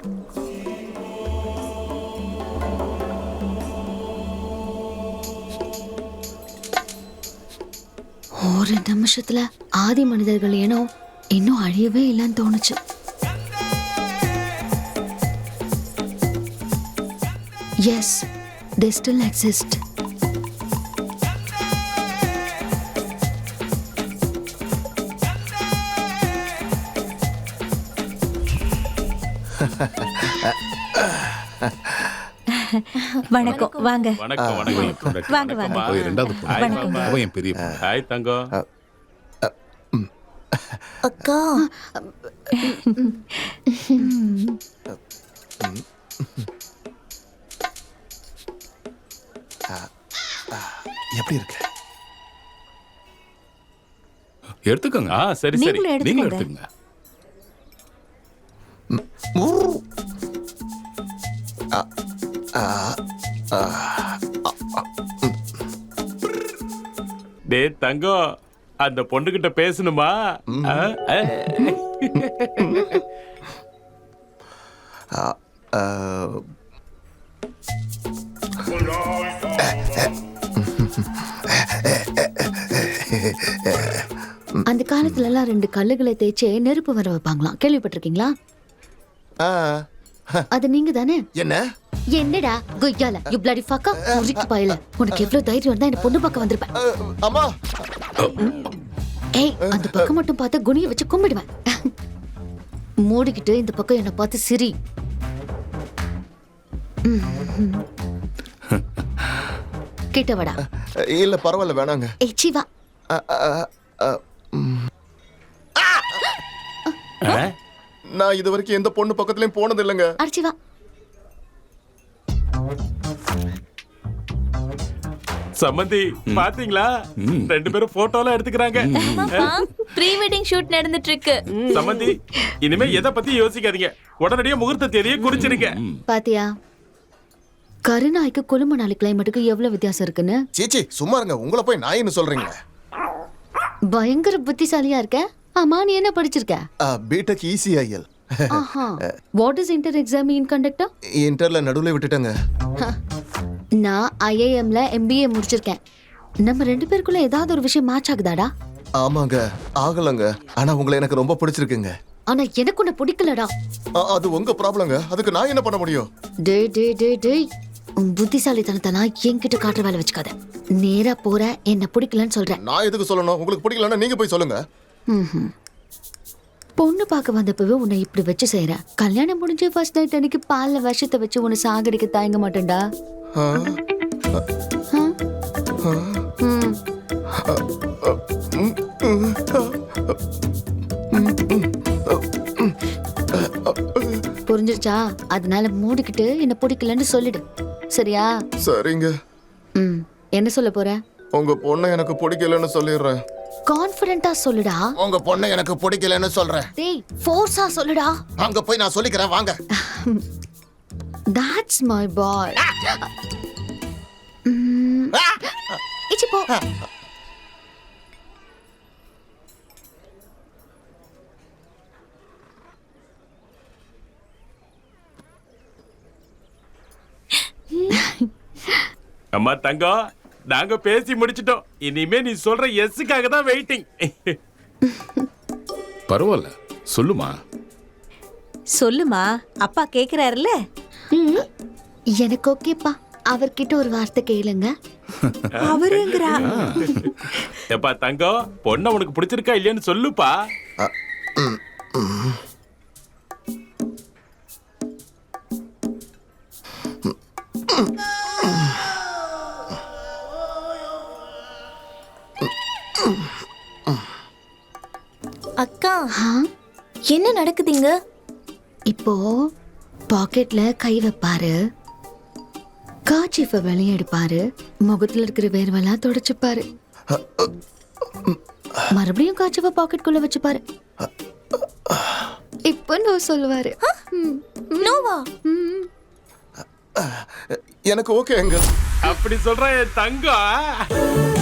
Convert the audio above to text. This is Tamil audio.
ஒரு நிமிஷத்துல ஆதி மனிதர்கள் ஏனோ இன்னும் அழியவே இல்லைன்னு தோணுச்சு. Yes, they still exist. வணக்கம், வாங்க. வணக்கம் வணக்கம். வாங்க வாங்க. அவ ரெண்டாவது பொண்ணு. அவ என் பெரிய பொண்ணு. ஹாய் தங்கம். அக்கா. எப்படி இருக்கு? எடுத்துக்கோங்க. சரி சரி, நீங்களும் நீங்களும் எடுத்துக்கோங்க. எடுத்துக்கங்க. டே தங்கம், அந்த பொண்ணுகிட்ட பேசணுமா? அந்த காலத்துல எல்லாம் 2 கல்லுகளை தேய்ச்சி நெருப்பு வர வைப்பாங்களாம், கேள்விப்பட்டிருக்கீங்களா? அது நீங்க தானே? என்ன என்னடா கொய்யால யூ பிளடி ஃபக்கா, உரிக்கு பாயல. உனக்கு எவ்வளவு தைரியம் இருந்தா என்ன பொண்ணு பார்க்க வந்திருப்பேன். அம்மா, ஏய், அந்த பக்கம் மட்டும் பார்த்து குனிய வச்சு கும்பிடுவேன். மூடிக்கிட்டு இந்த பக்கம் என்ன பார்த்து சிரி. கிட்ட வாடா. இல்ல பரவாயில்ல, வேணாங்க. ஏய் சிவா, நான் இது வரைக்கும் எந்த பொண்ணு பக்கத்துலயும் போனது இல்லைங்க. அடிச்சிவா. சம்மந்தி பாத்தீங்களா? 2 பேரும் போட்டோலாம் எடுத்துக்கிறாங்க. ப்ரீ வெட்டிங் ஷூட் நடந்துட்டு இருக்கு. சம்மந்தி, இனிமே எதை பத்தி யோசிக்காதீங்க, உடனடியா முகூர்த்த தேதியை குறிச்சிருங்க. பாத்தியா கருநாய்க்கு கொழுமநாளி கிளைமேட்டுக்கு எவ்வளவு வித்தியாசம் இருக்குன்னு? சீச்சி, சும்மா இருங்க. உங்களை போய் நாயின்னு சொல்றீங்க. பயங்கர புத்திசாலியா இருக்க. ஆமா, நீ என்ன படிச்சிருக்க? BTech ECIL. What is inter exam in conductor? இன்டர்ல நடுவுல விட்டுட்டேங்க. நான் ஐஐஎம்ல எம்பிஏ முடிச்சிருக்கேன். நம்ம 2 பேருக்குள்ள ஏதாவது ஒரு விஷயம் மேட்ச் ஆகுதாடா? ஆமாங்க, ஆகலங்க. ஆனா உங்களை எனக்கு ரொம்ப பிடிச்சிருக்குங்க. ஆனா எனக்கு உன்னை பிடிக்கலடா. அது உங்க ப்ராப்ளங்க. அதுக்கு நான் என்ன பண்ண முடியும்? டேய் டேய் டேய் டேய், உன் புத்திசாலித்தனத்தனா என்கிட்ட காட்டுற வேலை வச்சுக்காத. நேரா போற, என்ன பிடிக்கலன்னு சொல்றேன். நான் எதுக்கு சொல்லணும்? உங்களுக்கு பிடிக்கலன்னா நீங்க போய் சொல்லுங்க. பொண்ணு பார்க்க வந்தப்பவே உன்னை இப்படி வச்சு செய்யற. கல்யாணம் முடிஞ்சு ஃபர்ஸ்ட் நைட் அன்னைக்கு பால்ல விஷத்தை வச்சு உன்னை சாகடிக்க தயங்க மாட்டேன்டா. புரிஞ்சிருச்சா? அதனால மூடிக்கிட்டு என்ன பிடிக்கலன்னு சொல்லிடு, சரியா? சரிங்க. என்ன சொல்ல போற? உங்க பொண்ணை எனக்கு பிடிக்கலன்னு சொல்லிடுறேன். கான்ஃபிடென்ட்டா சொல்லுடா. உங்க பொண்ணை எனக்கு பிடிக்கலன்னு சொல்றேன். டேய், ஃபோர்ஸா சொல்லுடா. அங்க போய் நான் சொல்லிக்கிறேன், வாங்க. That's my boy. இச்சி போ. அம்மா தங்கம், நாங்க பேசி முடிச்சிட்டோம். இனிமே நீ சொல்ற எஸ்ஸுக்காக தான் வெயிட்டிங். பரவாயில்ல, சொல்லுமா. சொல்லுமா, அப்பா கேக்குறாருல்ல. எனக்கு ஓகேப்பா. அவர்கிட்ட ஒரு வார்த்தை கேளுங்க. அவருங்கறா. எப்பா தங்கம், பொண்ணு உனக்கு பிடிச்சிருக்கா இல்லையான்னு சொல்லுப்பா. அக்கா, என்ன நடக்குதுங்க? இப்போ பாக்கெட்ல கை வைப்பாரு, கார்ச்சீஃபை வெளியே எடுப்பாரு, முகத்துல இருக்கிற வேர்வெல்லாம் தொடச்சுப்பாரு, மறுபடியும் கார்ச்சீஃபை பாக்கெட்டுக்குள்ள வச்சுப்பாரு. இப்போ நோ சொல்லுவாரு. நோவா? எனக்கு ஓகே. அப்படி சொல்ற என் தங்கம்.